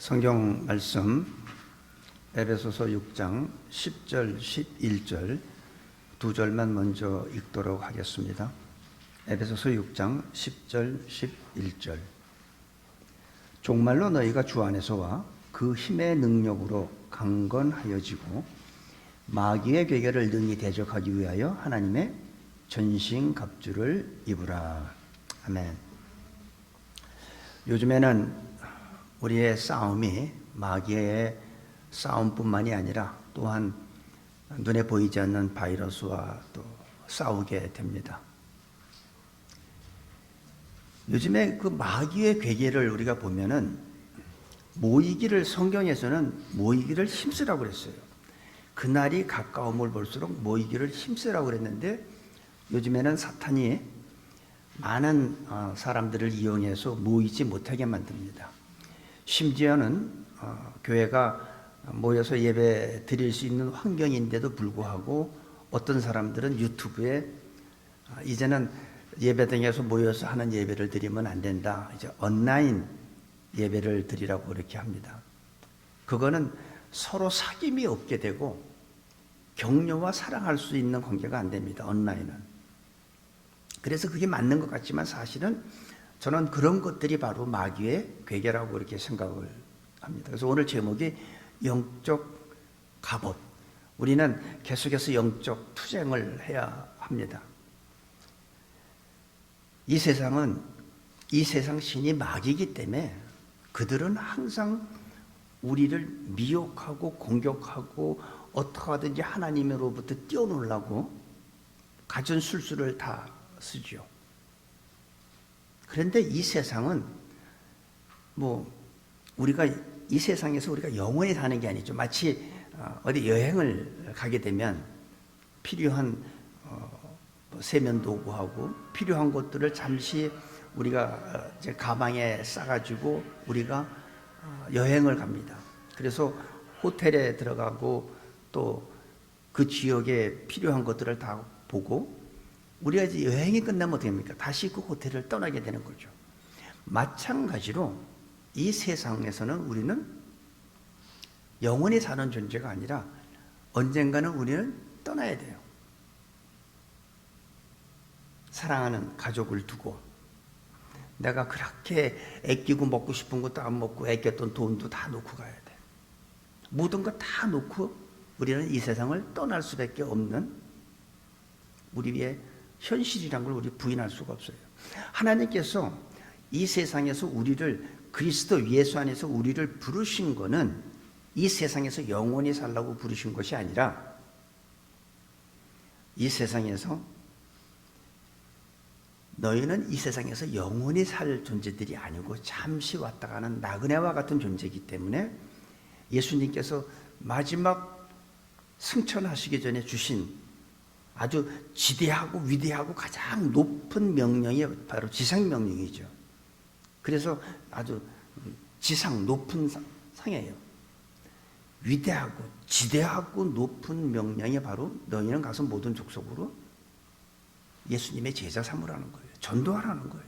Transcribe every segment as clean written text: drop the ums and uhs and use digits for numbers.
성경 말씀 에베소서 6장 10절 11절 두 절만 먼저 읽도록 하겠습니다. 에베소서 6장 10절 11절 종말로 너희가 주 안에서와 그 힘의 능력으로 강건하여지고 마귀의 괴계를 능히 대적하기 위하여 하나님의 전신갑주를 입으라. 아멘. 요즘에는 우리의 싸움이 마귀의 싸움뿐만이 아니라 또한 눈에 보이지 않는 바이러스와 또 싸우게 됩니다. 요즘에 그 마귀의 괴계를 우리가 보면은 모이기를 성경에서는 모이기를 힘쓰라고 그랬어요. 그날이 가까움을 볼수록 모이기를 힘쓰라고 그랬는데 요즘에는 사탄이 많은 사람들을 이용해서 모이지 못하게 만듭니다. 심지어는 교회가 모여서 예배 드릴 수 있는 환경인데도 불구하고 어떤 사람들은 유튜브에 이제는 예배당에서 모여서 하는 예배를 드리면 안 된다. 이제 온라인 예배를 드리라고 그렇게 합니다. 그거는 서로 사귐이 없게 되고 격려와 사랑할 수 있는 관계가 안 됩니다. 온라인은. 그래서 그게 맞는 것 같지만 사실은 저는 그런 것들이 바로 마귀의 괴계라고 그렇게 생각을 합니다. 그래서 오늘 제목이 영적 갑옷. 우리는 계속해서 영적 투쟁을 해야 합니다. 이 세상은 이 세상 신이 마귀이기 때문에 그들은 항상 우리를 미혹하고 공격하고 어떻게 하든지 하나님으로부터 띄워놓으려고 가진 술수를 다 쓰죠. 그런데 이 세상은 우리가 이 세상에서 우리가 영원히 사는 게 아니죠. 마치 어디 여행을 가게 되면 필요한 세면도구하고 필요한 것들을 잠시 우리가 이제 가방에 싸가지고 우리가 여행을 갑니다. 그래서 호텔에 들어가고 또 그 지역에 필요한 것들을 다 보고 우리가 이제 여행이 끝나면 어떻게 합니까? 다시 그 호텔을 떠나게 되는 거죠. 마찬가지로 이 세상에서는 우리는 영원히 사는 존재가 아니라 언젠가는 우리는 떠나야 돼요. 사랑하는 가족을 두고 내가 그렇게 아끼고 먹고 싶은 것도 안 먹고 아꼈던 돈도 다 놓고 가야 돼. 모든 거 다 놓고 우리는 이 세상을 떠날 수밖에 없는 우리의 현실이란 걸 우리 부인할 수가 없어요. 하나님께서 이 세상에서 우리를 그리스도 예수 안에서 우리를 부르신 거는 이 세상에서 영원히 살라고 부르신 것이 아니라 이 세상에서 너희는 이 세상에서 영원히 살 존재들이 아니고 잠시 왔다 가는 나그네와 같은 존재이기 때문에 예수님께서 마지막 승천하시기 전에 주신 아주 지대하고 위대하고 가장 높은 명령이 바로 지상명령이죠. 그래서 아주 지상 높은 상이에요. 위대하고 지대하고 높은 명령이 바로 너희는 가서 모든 족속으로 예수님의 제자 삼으라는 거예요. 전도하라는 거예요.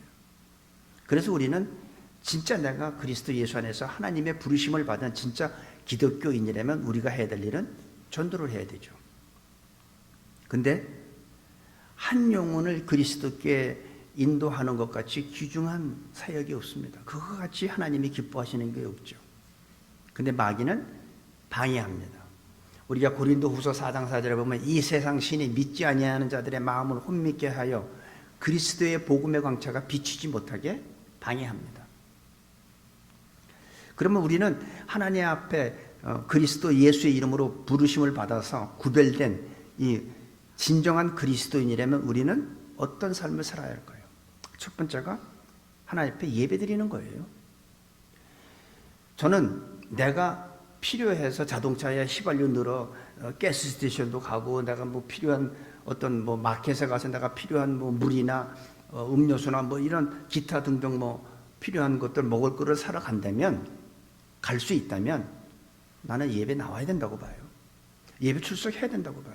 그래서 우리는 진짜 내가 그리스도 예수 안에서 하나님의 부르심을 받은 진짜 기독교인이라면 우리가 해야 될 일은 전도를 해야 되죠. 근데 한 영혼을 그리스도께 인도하는 것 같이 귀중한 사역이 없습니다. 그거 같이 하나님이 기뻐하시는 게 없죠. 근데 마귀는 방해합니다. 우리가 고린도후서 4장 4절에 보면 이 세상 신이 믿지 아니하는 자들의 마음을 혼미케 하여 그리스도의 복음의 광채가 비치지 못하게 방해합니다. 그러면 우리는 하나님 앞에 그리스도 예수의 이름으로 부르심을 받아서 구별된 이 진정한 그리스도인이라면 우리는 어떤 삶을 살아야 할까요? 첫 번째가 하나님 앞에 예배드리는 거예요. 저는 내가 필요해서 자동차에 휘발유 넣으러 가스스테이션도 가고 내가 필요한 어떤 마켓에 가서 내가 필요한 물이나 음료수나 이런 기타 등등 필요한 것들 먹을 거를 사러 간다면 갈 수 있다면 나는 예배 나와야 된다고 봐요. 예배 출석해야 된다고 봐요.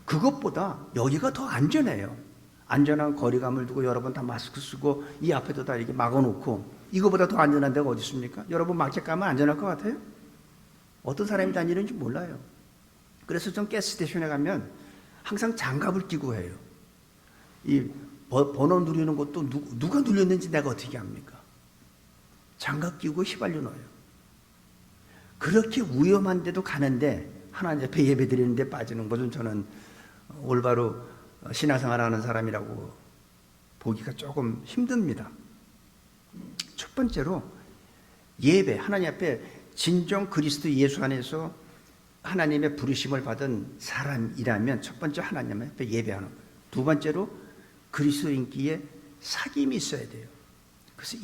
그것보다 여기가 더 안전해요. 안전한 거리감을 두고 여러분 다 마스크 쓰고 이 앞에도 다 이렇게 막아놓고 이거보다 더 안전한 데가 어디 있습니까? 여러분 마켓 가면 안전할 것 같아요? 어떤 사람이 다니는지 몰라요. 그래서 좀 가스스테이션에 가면 항상 장갑을 끼고 해요. 이 번호 누르는 것도 누가 눌렸는지 내가 어떻게 합니까? 장갑 끼고 휘발유 넣어요. 그렇게 위험한데도 가는데 하나님 앞에 예배 드리는데 빠지는 것은 저는 올바로 신앙생활하는 사람이라고 보기가 조금 힘듭니다. 첫 번째로 예배, 하나님 앞에 진정 그리스도 예수 안에서 하나님의 부르심을 받은 사람이라면 첫 번째 하나님 앞에 예배하는 거예요. 두 번째로 그리스도인끼에 사귐이 있어야 돼요. 그래서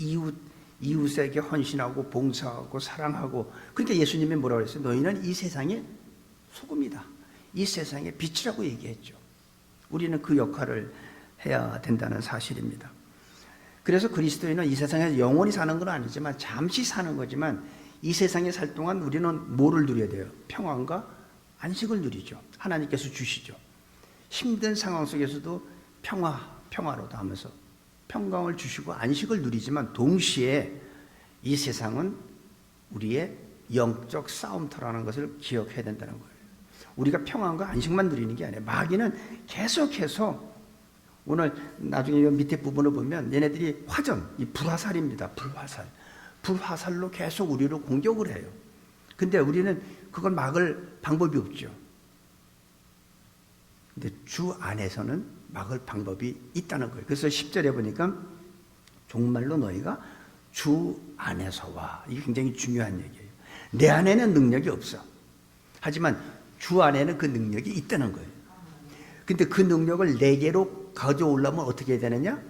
이웃에게 헌신하고 봉사하고 사랑하고. 그러니까 예수님이 뭐라고 했어요? 너희는 이 세상의 소금이다. 이 세상의 빛이라고 얘기했죠. 우리는 그 역할을 해야 된다는 사실입니다. 그래서 그리스도인은 이 세상에서 영원히 사는 건 아니지만 잠시 사는 거지만 이 세상에 살 동안 우리는 뭐를 누려야 돼요? 평안과 안식을 누리죠. 하나님께서 주시죠. 힘든 상황 속에서도 평화로다 하면서 평강을 주시고 안식을 누리지만 동시에 이 세상은 우리의 영적 싸움터라는 것을 기억해야 된다는 거예요. 우리가 평안과 안식만 누리는 게 아니에요. 마귀는 계속해서 오늘 나중에 밑에 부분을 보면 얘네들이 화전, 이 불화살입니다. 불화살로 계속 우리를 공격을 해요. 근데 우리는 그걸 막을 방법이 없죠. 근데 주 안에서는 막을 방법이 있다는 거예요. 그래서 10절에 보니까 정말로 너희가 주 안에서와, 이게 굉장히 중요한 얘기예요. 내 안에는 능력이 없어. 하지만 주 안에는 그 능력이 있다는 거예요. 근데 그 능력을 내게로 가져오려면 어떻게 해야 되느냐?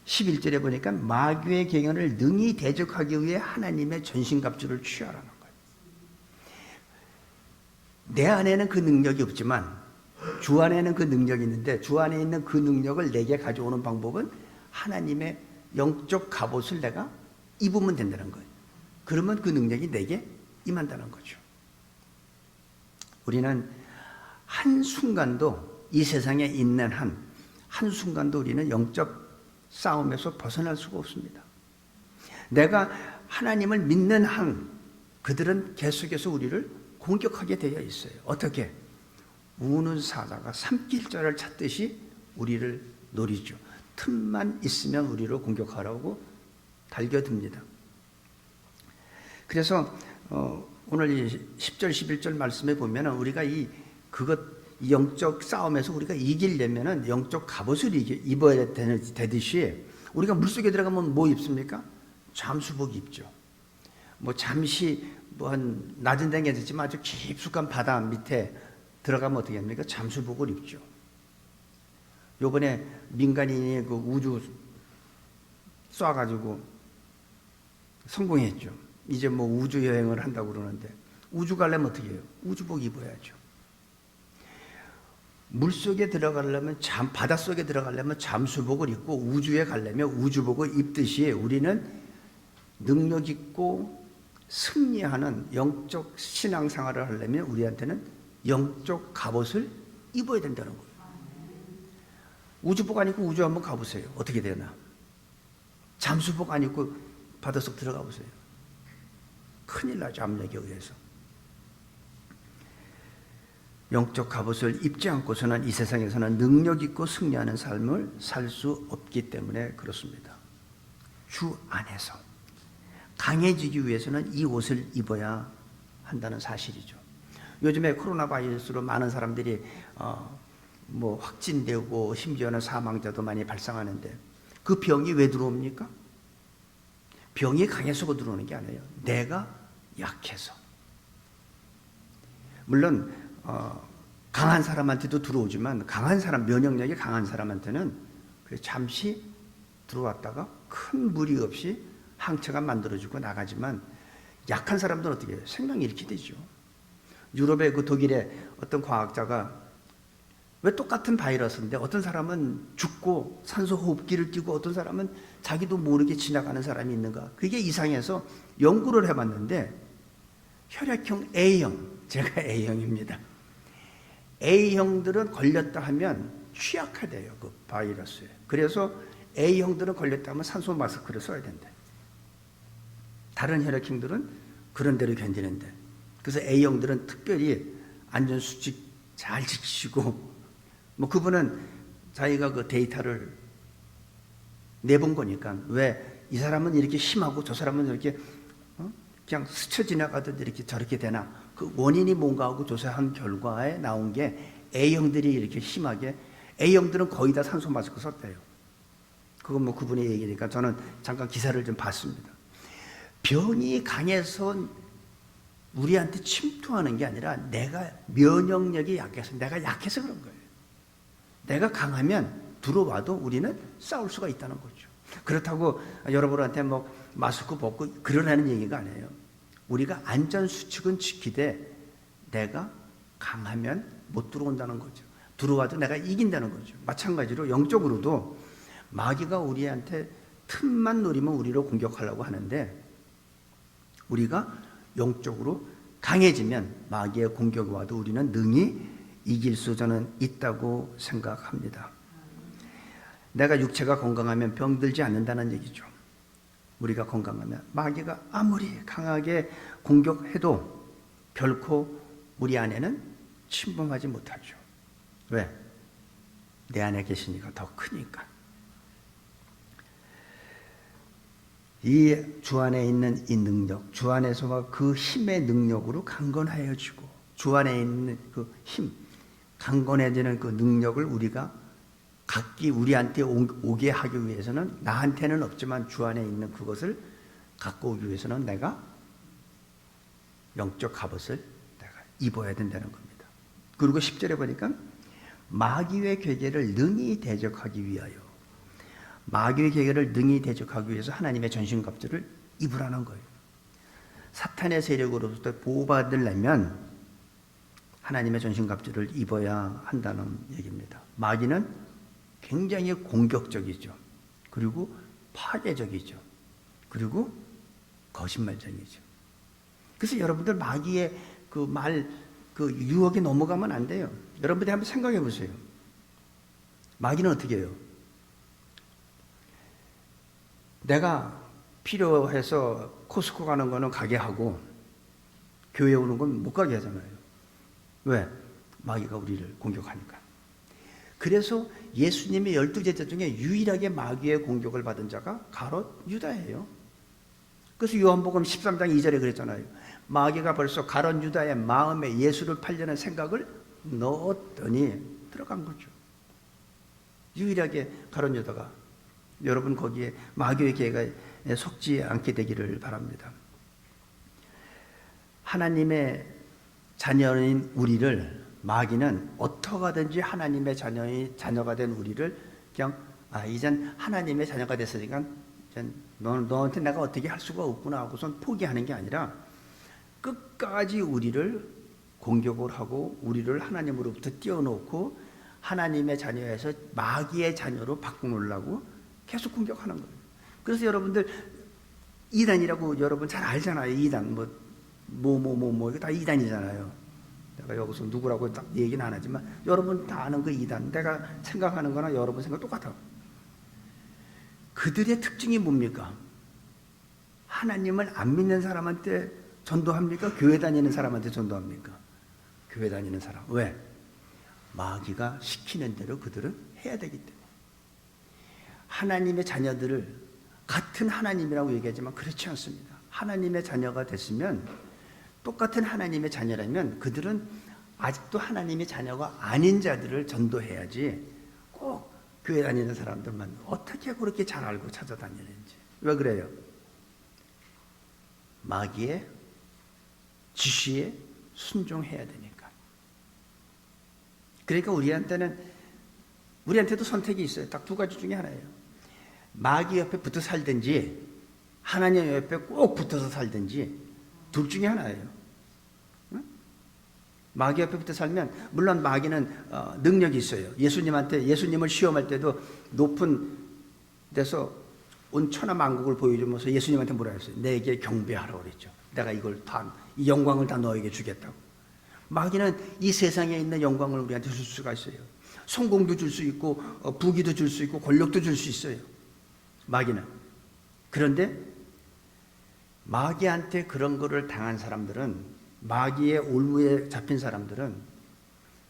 11절에 보니까 마귀의 경연을 능히 대적하기 위해 하나님의 전신갑주를 취하라는 거예요. 내 안에는 그 능력이 없지만 주 안에는 그 능력이 있는데 주 안에 있는 그 능력을 내게 가져오는 방법은 하나님의 영적 갑옷을 내가 입으면 된다는 거예요. 그러면 그 능력이 내게 임한다는 거죠. 우리는 한순간도 이 세상에 있는 한순간도 우리는 영적 싸움에서 벗어날 수가 없습니다. 내가 하나님을 믿는 한 그들은 계속해서 우리를 공격하게 되어 있어요. 어떻게? 우는 사자가 삼킬자를 찾듯이 우리를 노리죠. 틈만 있으면 우리를 공격하라고 달겨듭니다. 그래서 오늘 이 10절 11절 말씀에 보면 우리가 이 영적 싸움에서 우리가 이기려면 영적 갑옷을 입어야 되듯이 우리가 물속에 들어가면 뭐 입습니까? 잠수복 입죠. 뭐 잠시 한 낮은 데는 괜찮지만 아주 깊숙한 바다 밑에 들어가면 어떻게 합니까? 잠수복을 입죠. 요번에 민간인이 그 우주 쏴가지고 성공했죠. 이제 뭐 우주 여행을 한다고 그러는데 우주 가려면 어떻게 해요? 우주복 입어야죠. 물속에 들어가려면 바닷속에 들어가려면 잠수복을 입고 우주에 가려면 우주복을 입듯이 우리는 능력 있고 승리하는 영적 신앙생활을 하려면 우리한테는 영적 갑옷을 입어야 된다는 거예요. 우주복 안 입고 우주 한번 가보세요. 어떻게 되나? 잠수복 안 입고 바닷속 들어가 보세요. 큰일 나죠. 압력에 의해서. 영적 갑옷을 입지 않고서는 이 세상에서는 능력 있고 승리하는 삶을 살 수 없기 때문에 그렇습니다. 주 안에서 강해지기 위해서는 이 옷을 입어야 한다는 사실이죠. 요즘에 코로나 바이러스로 많은 사람들이 뭐 확진되고 심지어는 사망자도 많이 발생하는데 그 병이 왜 들어옵니까? 병이 강해서 들어오는 게 아니에요. 내가 약해서. 물론 강한 사람한테도 들어오지만 강한 사람, 면역력이 강한 사람한테는 잠시 들어왔다가 큰 무리 없이 항체가 만들어지고 나가지만 약한 사람들은 어떻게 해요? 생명이 잃게 되죠. 유럽의 그 독일의 어떤 과학자가 왜 똑같은 바이러스인데 어떤 사람은 죽고 산소 호흡기를 끼고 어떤 사람은 자기도 모르게 지나가는 사람이 있는가? 그게 이상해서 연구를 해봤는데 혈액형 A형, 제가 A형입니다. A형들은 걸렸다 하면 취약하대요. 그 바이러스에. 그래서 A형들은 걸렸다 하면 산소 마스크를 써야 된대. 다른 혈액형들은 그런 대로 견디는데, 그래서 A형들은 특별히 안전수칙 잘 지키시고, 뭐 그분은 자기가 그 데이터를 내본 거니까, 왜 이 사람은 이렇게 심하고 저 사람은 이렇게 그냥 스쳐 지나가듯 이렇게 저렇게 되나, 그 원인이 뭔가 하고 조사한 결과에 나온 게 A형들이 이렇게 심하게, A형들은 거의 다 산소 마스크 썼대요. 그건 뭐 그분의 얘기니까 저는 잠깐 기사를 좀 봤습니다. 병이 강해서 우리한테 침투하는 게 아니라 내가 면역력이 약해서, 내가 약해서 그런 거예요. 내가 강하면 들어와도 우리는 싸울 수가 있다는 거죠. 그렇다고 여러분한테 뭐 마스크 벗고 그러라는 얘기가 아니에요. 우리가 안전수칙은 지키되 내가 강하면 못 들어온다는 거죠. 들어와도 내가 이긴다는 거죠. 마찬가지로 영적으로도 마귀가 우리한테 틈만 노리면 우리를 공격하려고 하는데, 우리가 영적으로 강해지면 마귀의 공격이 와도 우리는 능히 이길 수 저는 있다고 생각합니다. 내가 육체가 건강하면 병들지 않는다는 얘기죠. 우리가 건강하면 마귀가 아무리 강하게 공격해도 결코 우리 안에는 침범하지 못하죠. 왜? 내 안에 계시니까, 더 크니까. 이 주 안에 있는 이 능력, 주 안에서 그 힘의 능력으로 강건하여지고, 주 안에 있는 그 힘, 강건해지는 그 능력을 우리가 각기 우리한테 오게 하기 위해서는, 나한테는 없지만 주 안에 있는 그것을 갖고 오기 위해서는 내가 영적 갑옷을 내가 입어야 된다는 겁니다. 그리고 10절에 보니까 마귀의 괴계를 능히 대적하기 위하여, 마귀의 괴계를 능히 대적하기 위해서 하나님의 전신갑주를 입으라는 거예요. 사탄의 세력으로부터 보호받으려면 하나님의 전신갑주를 입어야 한다는 얘기입니다. 마귀는 굉장히 공격적이죠. 그리고 파괴적이죠. 그리고 거짓말쟁이죠. 그래서 여러분들 마귀의 그 유혹에 넘어가면 안 돼요. 여러분들이 한번 생각해 보세요. 마귀는 어떻게 해요? 내가 필요해서 코스코 가는 거는 가게 하고 교회 오는 건 못 가게 하잖아요. 왜? 마귀가 우리를 공격하니까. 그래서 예수님의 12제자 중에 유일하게 마귀의 공격을 받은 자가 가롯 유다예요. 그래서 요한복음 13장 2절에 그랬잖아요. 마귀가 벌써 가롯 유다의 마음에 예수를 팔려는 생각을 넣었더니 들어간 거죠. 유일하게 가롯 유다가, 여러분 거기에 마귀의 계가 속지 않게 되기를 바랍니다. 하나님의 자녀인 우리를 마귀는 어떻게 하든지 하나님의 자녀가 된 우리를 그냥 이젠 하나님의 자녀가 됐으니까 너한테 내가 어떻게 할 수가 없구나 하고선 포기하는 게 아니라 끝까지 우리를 공격을 하고 우리를 하나님으로부터 띄워놓고 하나님의 자녀에서 마귀의 자녀로 바꾸려고 계속 공격하는 거예요. 그래서 여러분들 이단이라고 여러분 잘 알잖아요. 이단 이거 다 이단이잖아요. 내가 여기서 누구라고 딱 얘기는 안 하지만 여러분 다 아는 그 이단, 내가 생각하는 거나 여러분 생각 똑같아. 그들의 특징이 뭡니까? 하나님을 안 믿는 사람한테 전도합니까? 교회 다니는 사람한테 전도합니까? 교회 다니는 사람. 왜? 마귀가 시키는 대로 그들은 해야 되기 때문에. 하나님의 자녀들을 같은 하나님이라고 얘기하지만 그렇지 않습니다. 하나님의 자녀가 됐으면, 똑같은 하나님의 자녀라면 그들은 아직도 하나님의 자녀가 아닌 자들을 전도해야지, 꼭 교회 다니는 사람들만 어떻게 그렇게 잘 알고 찾아다니는지. 왜 그래요? 마귀의 지시에 순종해야 되니까. 그러니까 우리한테도 선택이 있어요. 딱 두 가지 중에 하나예요. 마귀 옆에 붙어 살든지 하나님 옆에 꼭 붙어서 살든지 둘 중에 하나예요. 응? 마귀 옆에 붙어 살면, 물론 마귀는 능력이 있어요. 예수님을 시험할 때도 높은 데서 온 천하만국을 보여주면서 예수님한테 뭐라 했어요? 내게 경배하라고 그랬죠. 내가 이 영광을 다 너에게 주겠다고. 마귀는 이 세상에 있는 영광을 우리한테 줄 수가 있어요. 성공도 줄 수 있고 부귀도 줄 수 있고 권력도 줄 수 있어요. 마귀는. 그런데 마귀한테 그런 거를 당한 사람들은, 마귀의 올무에 잡힌 사람들은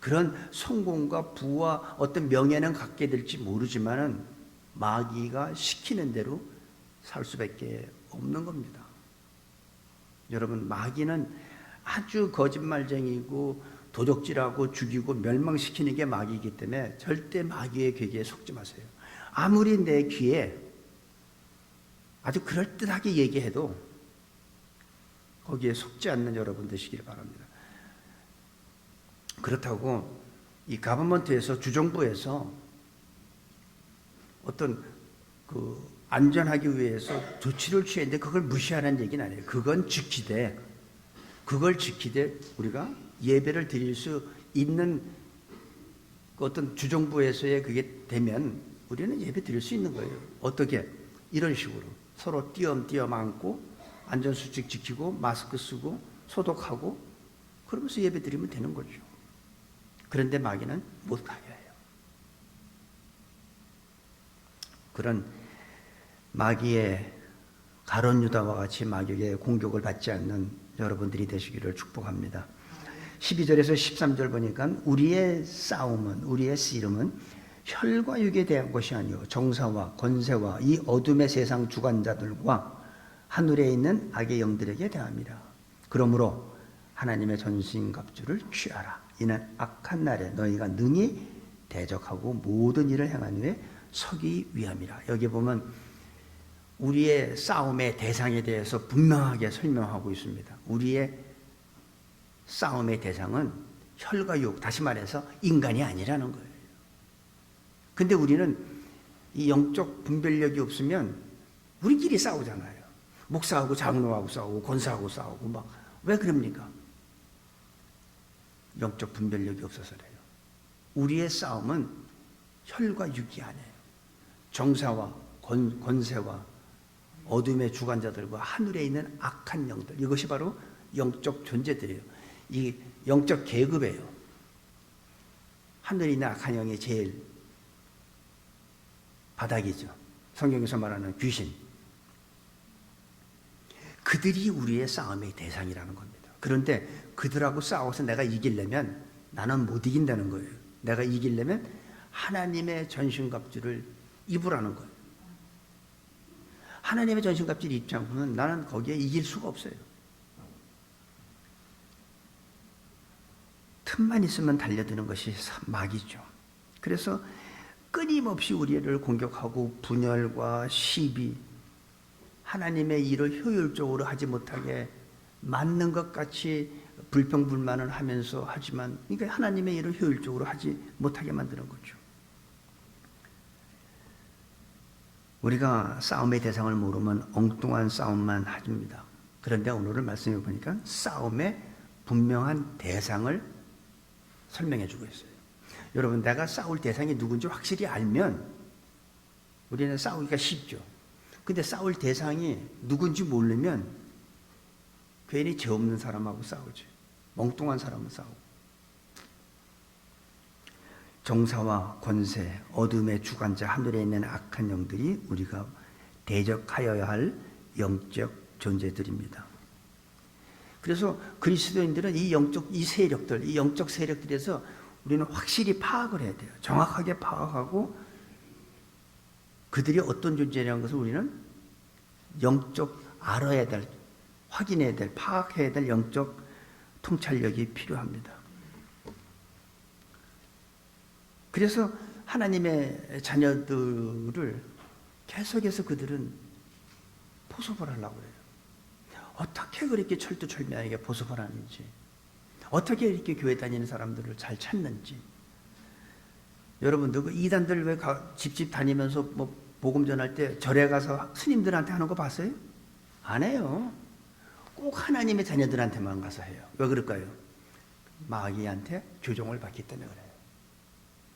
그런 성공과 부와 어떤 명예는 갖게 될지 모르지만은 마귀가 시키는 대로 살 수밖에 없는 겁니다. 여러분, 마귀는 아주 거짓말쟁이고 도적질하고 죽이고 멸망시키는 게 마귀이기 때문에 절대 마귀의 괴계에 속지 마세요. 아무리 내 귀에 아주 그럴듯하게 얘기해도 거기에 속지 않는 여러분 되시길 바랍니다. 그렇다고 이 가버먼트에서, 주정부에서 어떤 안전하기 위해서 조치를 취했는데 그걸 무시하는 얘기는 아니에요. 그걸 지키되 우리가 예배를 드릴 수 있는 어떤 주정부에서의 그게 되면 우리는 예배 드릴 수 있는 거예요. 어떻게? 이런 식으로 서로 띄엄띄엄 안고 안전수칙 지키고 마스크 쓰고 소독하고 그러면서 예배 드리면 되는 거죠. 그런데 마귀는 못 가게 해요. 그런 마귀의 가룟 유다와 같이 마귀의 공격을 받지 않는 여러분들이 되시기를 축복합니다. 12절에서 13절 보니까 우리의 싸움은, 우리의 씨름은 혈과 육에 대한 것이 아니요 정사와 권세와 이 어둠의 세상 주관자들과 하늘에 있는 악의 영들에게 대함이라. 그러므로 하나님의 전신갑주를 취하라. 이는 악한 날에 너희가 능히 대적하고 모든 일을 행한 후에 서기 위함이라. 여기 보면 우리의 싸움의 대상에 대해서 분명하게 설명하고 있습니다. 우리의 싸움의 대상은 혈과 육, 다시 말해서 인간이 아니라는 거예요. 근데 우리는 이 영적 분별력이 없으면 우리끼리 싸우잖아요. 목사하고 장로하고 싸우고 권사하고 싸우고 막. 왜 그럽니까? 영적 분별력이 없어서래요. 우리의 싸움은 혈과 육이 아니에요. 정사와 권세와 어둠의 주관자들과 하늘에 있는 악한 영들, 이것이 바로 영적 존재들이에요. 이 영적 계급이에요. 하늘에 있는 악한 영이 제일 바닥이죠. 성경에서 말하는 귀신. 그들이 우리의 싸움의 대상이라는 겁니다. 그런데 그들하고 싸워서 내가 이기려면 나는 못 이긴다는 거예요. 내가 이기려면 하나님의 전신갑주를 입으라는 거예요. 하나님의 전신갑주를 입지 않고는 나는 거기에 이길 수가 없어요. 틈만 있으면 달려드는 것이 마귀죠. 그래서 끊임없이 우리를 공격하고 분열과 시비, 하나님의 일을 효율적으로 하지 못하게 맞는 것 같이 불평불만을 하면서 하지만, 그러니까 하나님의 일을 효율적으로 하지 못하게 만드는 거죠. 우리가 싸움의 대상을 모르면 엉뚱한 싸움만 합니다. 그런데 오늘 말씀해 보니까 싸움의 분명한 대상을 설명해 주고 있어요. 여러분, 내가 싸울 대상이 누군지 확실히 알면 우리는 싸우기가 쉽죠. 근데 싸울 대상이 누군지 모르면 괜히 죄 없는 사람하고 싸우죠. 멍뚱한 사람은 싸우고. 정사와 권세, 어둠의 주관자, 하늘에 있는 악한 영들이 우리가 대적하여야 할 영적 존재들입니다. 그래서 그리스도인들은 이 세력들, 이 영적 세력들에서 우리는 확실히 파악을 해야 돼요. 정확하게 파악하고 그들이 어떤 존재라는 것을 우리는 영적 알아야 될, 확인해야 될, 파악해야 될 영적 통찰력이 필요합니다. 그래서 하나님의 자녀들을 계속해서 그들은 포섭을 하려고 해요. 어떻게 그렇게 철두철미하게 포섭을 하는지, 어떻게 이렇게 교회 다니는 사람들을 잘 찾는지. 여러분들 그 이단들 왜 집집 다니면서 뭐 복음 전할 때 절에 가서 스님들한테 하는 거 봤어요? 안 해요. 꼭 하나님의 자녀들한테만 가서 해요. 왜 그럴까요? 마귀한테 교정을 받기 때문에 그래요.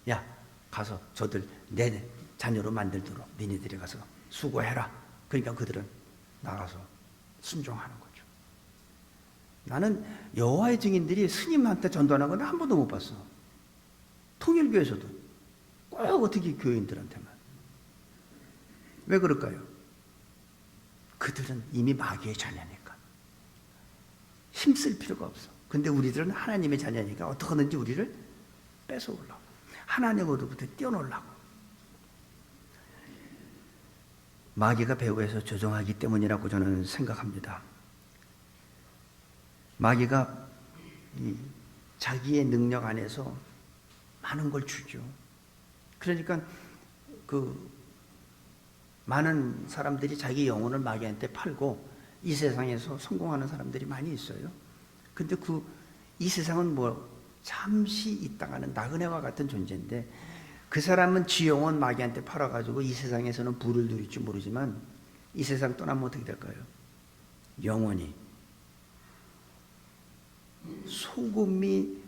야, 가서 저들 내 자녀로 만들도록 니네들이 가서 수고해라. 그러니까 그들은 나가서 순종하는 거죠. 나는 여호와의 증인들이 스님한테 전도하는 건 한 번도 못 봤어. 통일교에서도 꼭 어떻게 교인들한테만. 왜 그럴까요? 그들은 이미 마귀의 자녀니까 힘쓸 필요가 없어. 근데 우리들은 하나님의 자녀니까 어떻게든지 우리를 뺏어오려고, 하나님으로부터 떼어놓으려고. 마귀가 배후에서 조종하기 때문이라고 저는 생각합니다. 마귀가 자기의 능력 안에서 많은 걸 주죠. 그러니까 많은 사람들이 자기 영혼을 마귀한테 팔고 이 세상에서 성공하는 사람들이 많이 있어요. 근데 이 세상은 잠시 있다가는 나그네와 같은 존재인데, 그 사람은 지 영혼 마귀한테 팔아가지고 이 세상에서는 부를 누릴지 모르지만 이 세상 떠나면 어떻게 될까요? 영원히 소금이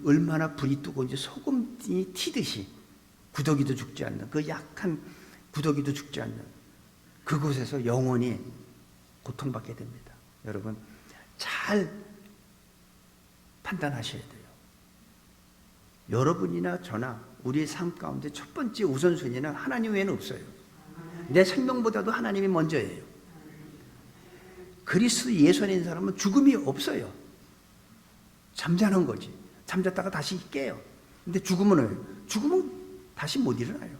얼마나 불이 뜨거운지 소금이 튀듯이 구더기도 죽지 않는, 그 약한 구더기도 죽지 않는 그곳에서 영원히 고통받게 됩니다. 여러분 잘 판단하셔야 돼요. 여러분이나 저나 우리의 삶 가운데 첫 번째 우선순위는 하나님 외에는 없어요. 내 생명보다도 하나님이 먼저예요. 그리스도 예수 안에 있는 사람은 죽음이 없어요. 잠자는 거지. 잠잤다가 다시 깨요. 근데 죽으면 다시 못 일어나요.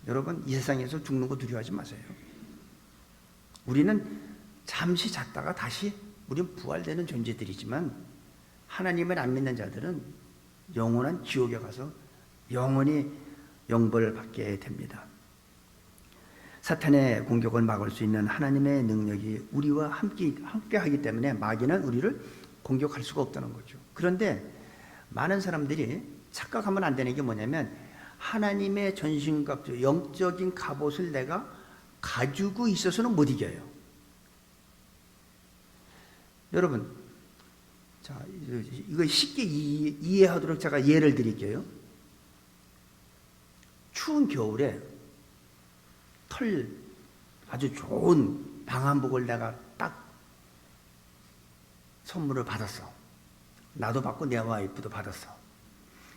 여러분 이 세상에서 죽는 거 두려워하지 마세요. 우리는 잠시 잤다가 다시 우리는 부활되는 존재들이지만, 하나님을 안 믿는 자들은 영원한 지옥에 가서 영원히 영벌을 받게 됩니다. 사탄의 공격을 막을 수 있는 하나님의 능력이 우리와 함께 하기 때문에 마귀는 우리를 공격할 수가 없다는 거죠. 그런데 많은 사람들이 착각하면 안 되는 게 뭐냐면, 하나님의 전신갑주, 영적인 갑옷을 내가 가지고 있어서는 못 이겨요. 여러분, 자, 이거 쉽게 이해하도록 제가 예를 드릴게요. 추운 겨울에 아주 좋은 방한복을 내가 딱 선물을 받았어. 나도 받고 내 와이프도 받았어.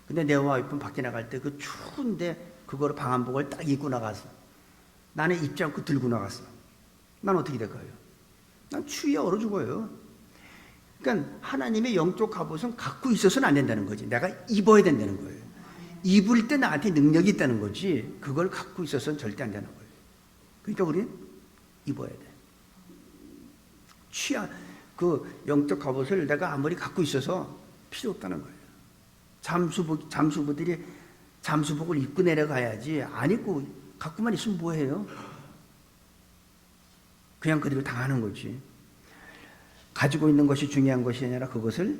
근데 내 와이프는 밖에 나갈 때 그 추운데 그거를 방한복을 딱 입고 나갔어. 나는 입지 않고 들고 나갔어. 난 어떻게 될까요? 난 추위에 얼어 죽어요. 그러니까 하나님의 영적 갑옷은 갖고 있어서는 안 된다는 거지. 내가 입어야 된다는 거예요. 입을 때 나한테 능력이 있다는 거지, 그걸 갖고 있어서는 절대 안 되는 거예요. 그러니까 우리는 입어야 돼. 영적 갑옷을 내가 아무리 갖고 있어서 필요 없다는 거예요. 잠수부들이 잠수복을 입고 내려가야지, 안 입고 갖고만 있으면 뭐해요? 그냥 그대로 당하는 거지. 가지고 있는 것이 중요한 것이 아니라 그것을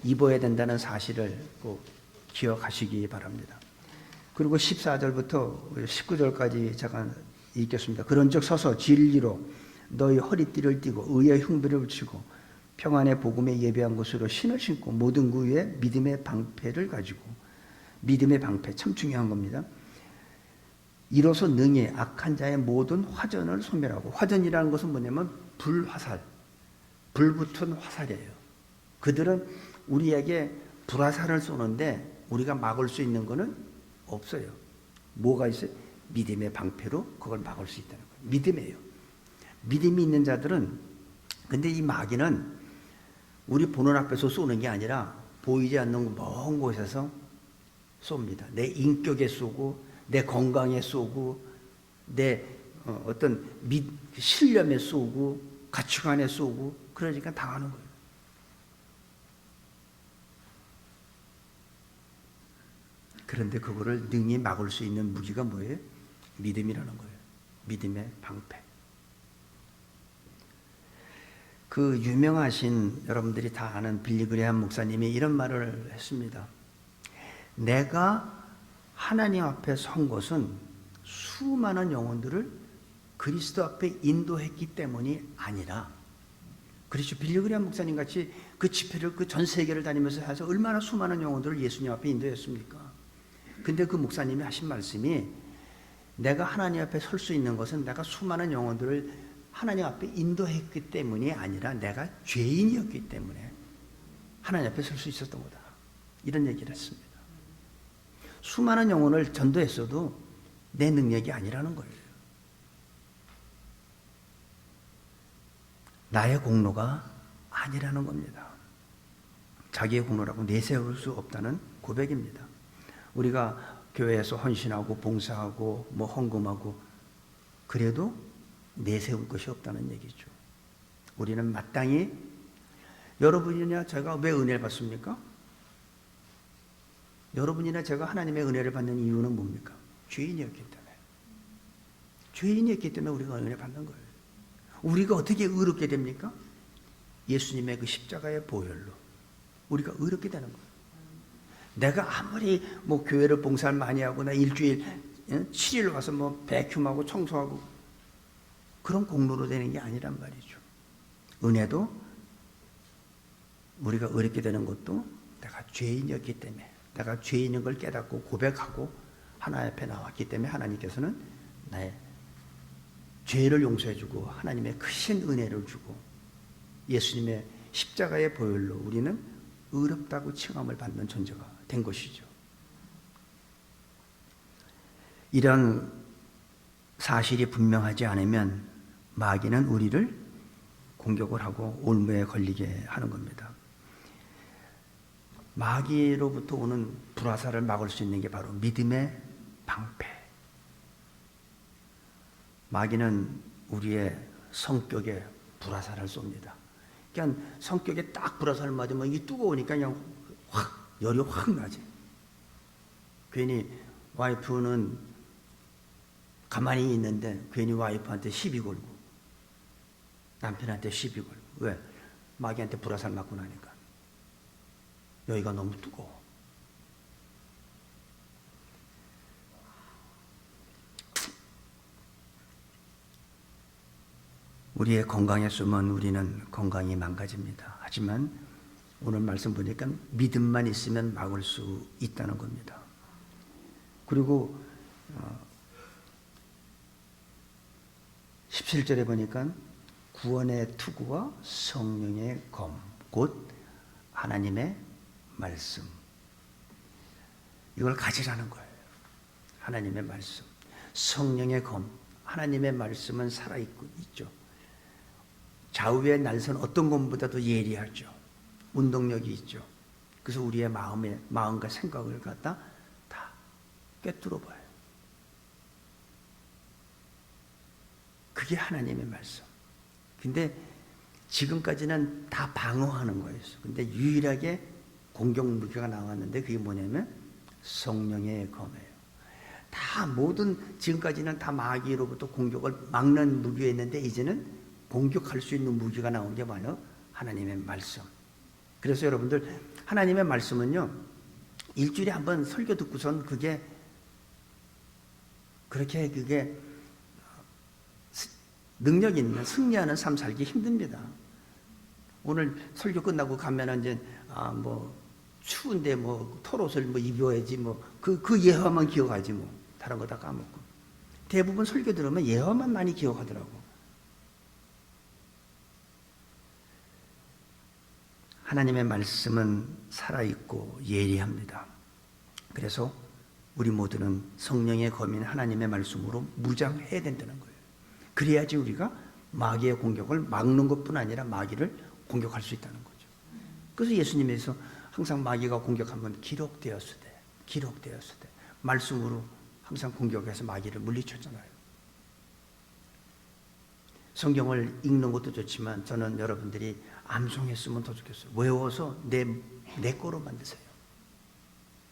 입어야 된다는 사실을 꼭 기억하시기 바랍니다. 그리고 14절부터 19절까지 잠깐 읽겠습니다. 그런즉 서서 진리로 너희 허리띠를 띠고 의의 흉배를 붙이고 평안의 복음에 예배한 것으로 신을 신고 모든 그 위에 믿음의 방패를 가지고, 믿음의 방패 참 중요한 겁니다. 이로써 능히 악한 자의 모든 화전을 소멸하고, 화전이라는 것은 뭐냐면 불화살, 불붙은 화살이에요. 그들은 우리에게 불화살을 쏘는데 우리가 막을 수 있는 것은 없어요. 뭐가 있어요? 믿음의 방패로 그걸 막을 수 있다는 거예요. 믿음이에요. 믿음이 있는 자들은, 근데 이 마귀는 우리 보는 앞에서 쏘는 게 아니라 보이지 않는 먼 곳에서 쏩니다. 내 인격에 쏘고, 내 건강에 쏘고, 내 어떤 신념에 쏘고, 가치관에 쏘고, 그러니까 당하는 거예요. 그런데 그거를 능히 막을 수 있는 무기가 뭐예요? 믿음이라는 거예요. 믿음의 방패. 그 유명하신, 여러분들이 다 아는 빌리 그레이엄 목사님이 이런 말을 했습니다. 내가 하나님 앞에 선 것은 수많은 영혼들을 그리스도 앞에 인도했기 때문이 아니라, 그렇죠. 빌리 그레이엄 목사님 같이 그 집회를 그 전 세계를 다니면서 해서 얼마나 수많은 영혼들을 예수님 앞에 인도했습니까? 근데 그 목사님이 하신 말씀이, 내가 하나님 앞에 설 수 있는 것은 내가 수많은 영혼들을 하나님 앞에 인도했기 때문이 아니라 내가 죄인이었기 때문에 하나님 앞에 설 수 있었던 거다. 이런 얘기를 했습니다. 수많은 영혼을 전도했어도 내 능력이 아니라는 거예요. 나의 공로가 아니라는 겁니다. 자기의 공로라고 내세울 수 없다는 고백입니다. 우리가 교회에서 헌신하고 봉사하고 뭐 헌금하고 그래도 내세울 것이 없다는 얘기죠. 우리는 마땅히, 여러분이나 제가 왜 은혜를 받습니까? 여러분이나 제가 하나님의 은혜를 받는 이유는 뭡니까? 죄인이었기 때문에. 죄인이었기 때문에 우리가 은혜를 받는 거예요. 우리가 어떻게 의롭게 됩니까? 예수님의 그 십자가의 보혈로 우리가 의롭게 되는 거예요. 내가 아무리 뭐 교회를 봉사를 많이 하고 나 일주일 7일 와서 뭐 배큐하고 청소하고 그런 공로로 되는 게 아니란 말이죠. 은혜도 우리가 의롭게 되는 것도 내가 죄인이었기 때문에, 내가 죄인인 걸 깨닫고 고백하고 하나님 앞에 나왔기 때문에 하나님께서는 나의 죄를 용서해 주고 하나님의 크신 은혜를 주고 예수님의 십자가의 보혈로 우리는 의롭다고 칭함을 받는 존재가 된 것이죠. 이런 사실이 분명하지 않으면 마귀는 우리를 공격을 하고 올무에 걸리게 하는 겁니다. 마귀로부터 오는 불화살을 막을 수 있는 게 바로 믿음의 방패. 마귀는 우리의 성격에 불화살을 쏩니다. 그냥 성격에 딱 불화살 맞으면 이게 뜨거우니까 그냥 확 열이 확 나지. 괜히 와이프는 가만히 있는데 괜히 와이프한테 시비 걸고 남편한테 시비 걸고. 왜? 마귀한테 불화살 맞고 나니까 여기가 너무 뜨거워. 우리의 건강에 쏘면 우리는 건강이 망가집니다. 하지만 오늘 말씀 보니까 믿음만 있으면 막을 수 있다는 겁니다. 그리고 17절에 보니까 구원의 투구와 성령의 검, 곧 하나님의 말씀. 이걸 가지라는 거예요. 하나님의 말씀. 성령의 검. 하나님의 말씀은 살아있죠. 좌우의 날선 어떤 검보다도 예리하죠. 운동력이 있죠. 그래서 우리의 마음과 생각을 갖다 다 꿰뚫어 봐요. 그게 하나님의 말씀. 근데 지금까지는 다 방어하는 거였어. 근데 유일하게 공격 무기가 나왔는데 그게 뭐냐면 성령의 검이에요. 다 모든 지금까지는 다 마귀로부터 공격을 막는 무기였는데 이제는 공격할 수 있는 무기가 나온 게 바로 하나님의 말씀. 그래서 여러분들 하나님의 말씀은요, 일주일에 한 번 설교 듣고선 그게 능력 있는 승리하는 삶 살기 힘듭니다. 오늘 설교 끝나고 가면은 이제 뭐 추운데 뭐 털옷을 뭐 입어야지 뭐 그 예화만 기억하지 뭐 다른 거 다 까먹고. 대부분 설교 들으면 예화만 많이 기억하더라고. 하나님의 말씀은 살아있고 예리합니다. 그래서 우리 모두는 성령의 검인 하나님의 말씀으로 무장해야 된다는 거예요. 그래야지 우리가 마귀의 공격을 막는 것뿐 아니라 마귀를 공격할 수 있다는 거죠. 그래서 예수님에서 항상 마귀가 공격하면 기록되었을 때 말씀으로 항상 공격해서 마귀를 물리쳤잖아요. 성경을 읽는 것도 좋지만 저는 여러분들이 암송했으면 더 좋겠어요. 외워서 내 거로 만드세요.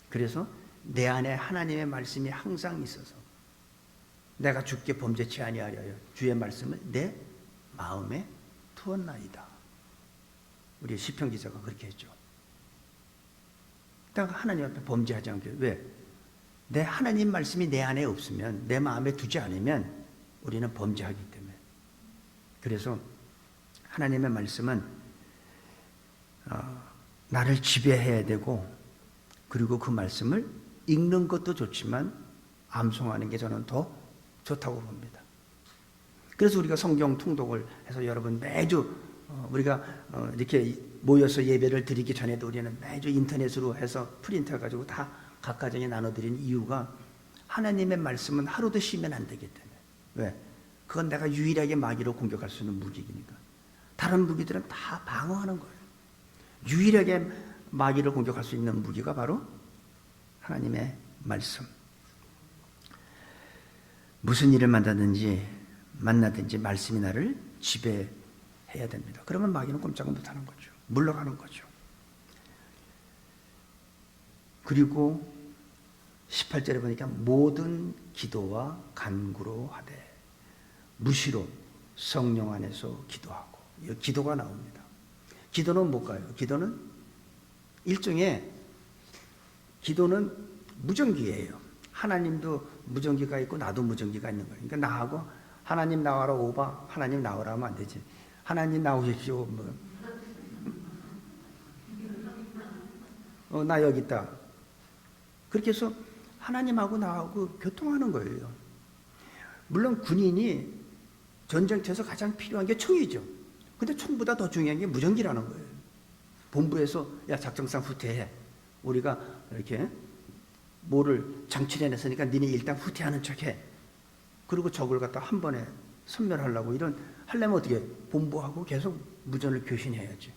그래서 내 안에 하나님의 말씀이 항상 있어서 내가 주께 범죄치 아니하려 주의 말씀을 내 마음에 두었나이다. 우리 시편 기자가 그렇게 했죠. 내가 하나님 앞에 범죄하지 않게. 왜? 내 하나님 말씀이 내 안에 없으면, 내 마음에 두지 않으면 우리는 범죄하기 때문에. 그래서 하나님의 말씀은 나를 지배해야 되고, 그리고 그 말씀을 읽는 것도 좋지만 암송하는 게 저는 더 좋다고 봅니다. 그래서 우리가 성경 통독을 해서 여러분 매주 우리가 이렇게 모여서 예배를 드리기 전에도 우리는 매주 인터넷으로 해서 프린트해가지고 다 각 가정에 나눠드리는 이유가 하나님의 말씀은 하루도 쉬면 안 되기 때문에. 왜? 그건 내가 유일하게 마귀로 공격할 수 있는 무기니까. 다른 무기들은 다 방어하는 거예요. 유일하게 마귀를 공격할 수 있는 무기가 바로 하나님의 말씀. 무슨 일을 만나든지 말씀이 나를 지배해야 됩니다. 그러면 마귀는 꼼짝을 못하는 거죠. 물러가는 거죠. 그리고 18절에 보니까 모든 기도와 간구로 하되 무시로 성령 안에서 기도하고, 기도가 나옵니다. 기도는 뭘까요? 기도는 일종의, 기도는 무전기예요. 하나님도 무전기가 있고 나도 무전기가 있는 거예요. 그러니까 나하고 하나님 나와라 오바, 하나님 나오라 하면 안 되지. 하나님 나오십시오. 나 여기 있다. 그렇게 해서 하나님하고 나하고 교통하는 거예요. 물론 군인이 전쟁터에서 가장 필요한 게 총이죠. 근데 총보다 더 중요한 게 무전기라는 거예요. 본부에서 야 작전상 후퇴해. 우리가 이렇게 뭐를 장치를 해냈으니까 니네 일단 후퇴하는 척해. 그리고 적을 갖다 한 번에 섬멸하려고 하려면 어떻게 해? 본부하고 계속 무전을 교신해야지.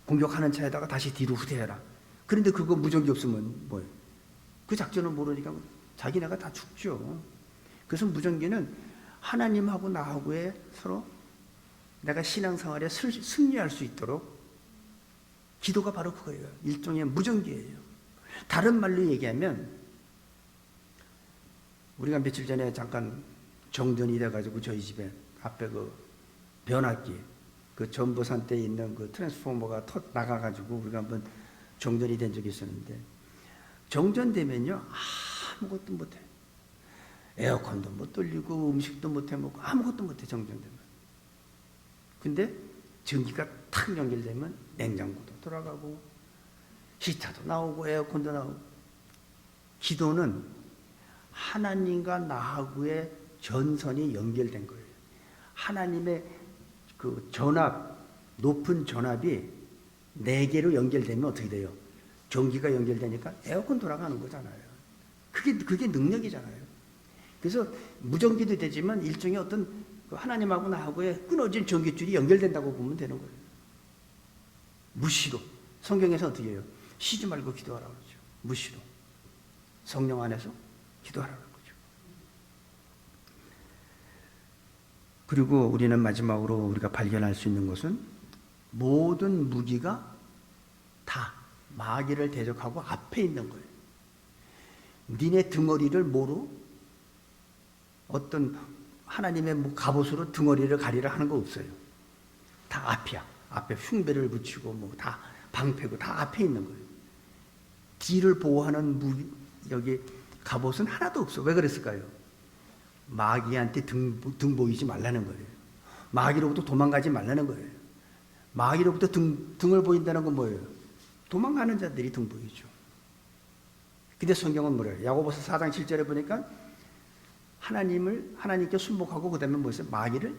공격하는 차에다가 다시 뒤로 후퇴해라. 그런데 그거 무전기 없으면 뭐예요? 그 작전을 모르니까 자기네가 다 죽죠. 그래서 무전기는 하나님하고 나하고의 서로 내가 신앙생활에 승리할 수 있도록, 기도가 바로 그거예요. 일종의 무전기예요. 다른 말로 얘기하면 우리가 며칠 전에 잠깐 정전이 돼가지고 저희 집에 앞에 그 변압기, 그 전보산 때 있는 그 트랜스포머가 나가가지고 우리가 한번 정전이 된 적이 있었는데, 정전되면요 아무것도 못해. 에어컨도 못 돌리고 음식도 못 해먹고 아무것도 못해. 정전되면. 근데 전기가 탁 연결되면 냉장고도 돌아가고 히터도 나오고 에어컨도 나오고. 기도는 하나님과 나하고의 전선이 연결된 거예요. 하나님의 그 전압, 높은 전압이 4개로 연결되면 어떻게 돼요? 전기가 연결되니까 에어컨 돌아가는 거잖아요. 그게 능력이잖아요. 그래서 무전기도 되지만 일종의 어떤 하나님하고 나하고의 끊어진 전기줄이 연결된다고 보면 되는 거예요. 무시로. 성경에서 어떻게 해요? 쉬지 말고 기도하라고 그러죠. 무시로. 성령 안에서 기도하라고 그러죠. 그리고 우리는 마지막으로 우리가 발견할 수 있는 것은 모든 무기가 다 마귀를 대적하고 앞에 있는 거예요. 니네 덩어리를 뭐로? 어떤 하나님의 갑옷으로 덩어리를 가리라 하는 거 없어요. 다 앞이야. 앞에 흉배를 붙이고 다 방패고 다 앞에 있는 거예요. 뒤를 보호하는 여기 갑옷은 하나도 없어. 왜 그랬을까요? 마귀한테 등 보이지 말라는 거예요. 마귀로부터 도망가지 말라는 거예요. 마귀로부터 등을 보인다는 건 뭐예요? 도망가는 자들이 등 보이죠. 근데 성경은 뭐래요? 야고보서 4장 7절에 보니까 하나님께 순복하고 그 다음에 뭐였어요? 마귀를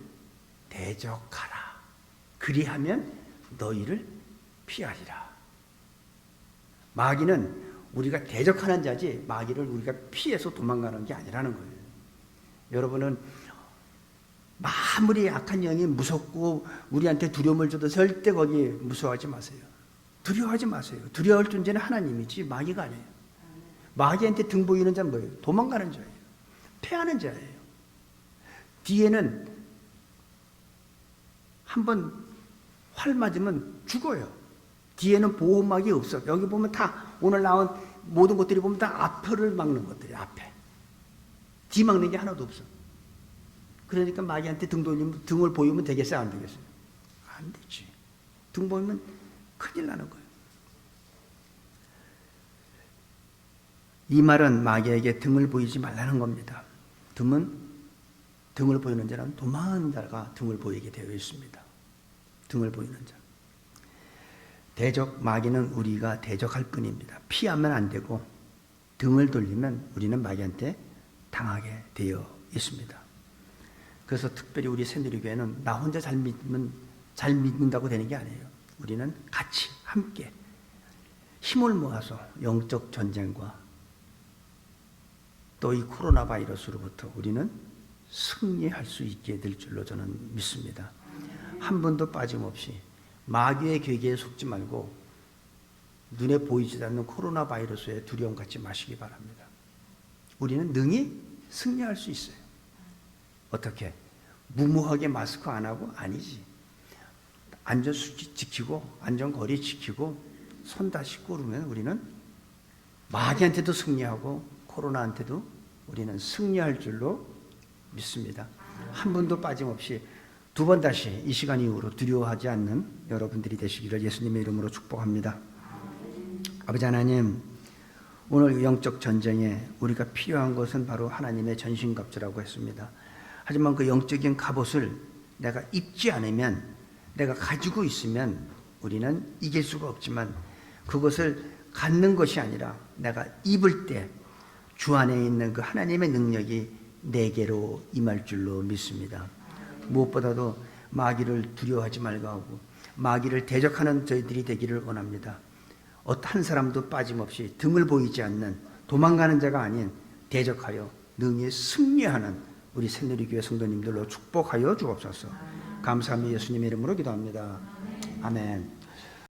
대적하라. 그리하면 너희를 피하리라. 마귀는 우리가 대적하는 자지 마귀를 우리가 피해서 도망가는 게 아니라는 거예요. 여러분은 아무리 약한 영이 무섭고 우리한테 두려움을 줘도 절대 거기 무서워하지 마세요. 두려워하지 마세요. 두려워할 존재는 하나님이지 마귀가 아니에요. 마귀한테 등 보이는 자는 뭐예요? 도망가는 자예요. 패하는 자예요. 뒤에는 한번 활 맞으면 죽어요. 뒤에는 보호막이 없어. 여기 보면 다 오늘 나온 모든 것들이 보면 다 앞을 막는 것들이에요. 앞에. 뒤 막는 게 하나도 없어. 그러니까 마귀한테 등을 보이면 되겠어요? 안 되겠어요? 안 되지. 등 보이면 큰일 나는 거예요. 이 말은 마귀에게 등을 보이지 말라는 겁니다. 등을 보이는 자는 도망하는 자가 등을 보이게 되어 있습니다. 등을 보이는 자. 마귀는 우리가 대적할 뿐입니다. 피하면 안 되고 등을 돌리면 우리는 마귀한테 당하게 되어 있습니다. 그래서 특별히 우리 새누리교회는 나 혼자 잘 믿는다고 되는 게 아니에요. 우리는 같이 함께 힘을 모아서 영적 전쟁과 또 이 코로나 바이러스로부터 우리는 승리할 수 있게 될 줄로 저는 믿습니다. 한 번도 빠짐없이 마귀의 괴계에 속지 말고 눈에 보이지 않는 코로나 바이러스의 두려움 갖지 마시기 바랍니다. 우리는 능히 승리할 수 있어요. 어떻게? 무모하게 마스크 안 하고? 아니지. 안전수칙 지키고 안전거리 지키고 손 다 씻고 그러면 우리는 마귀한테도 승리하고 코로나한테도 우리는 승리할 줄로 믿습니다. 한 번도 빠짐없이 두 번 다시 이 시간 이후로 두려워하지 않는 여러분들이 되시기를 예수님의 이름으로 축복합니다. 아버지 하나님, 오늘 영적 전쟁에 우리가 필요한 것은 바로 하나님의 전신갑주라고 했습니다. 하지만 그 영적인 갑옷을 내가 입지 않으면, 내가 가지고 있으면 우리는 이길 수가 없지만 그것을 갖는 것이 아니라 내가 입을 때 주 안에 있는 그 하나님의 능력이 내게로 임할 줄로 믿습니다. 무엇보다도 마귀를 두려워하지 말고 하고 마귀를 대적하는 저희들이 되기를 원합니다. 어떤 사람도 빠짐없이 등을 보이지 않는 도망가는 자가 아닌 대적하여 능히 승리하는 우리 새누리교회 성도님들로 축복하여 주옵소서. 감사하며 예수님의 이름으로 기도합니다. 아멘.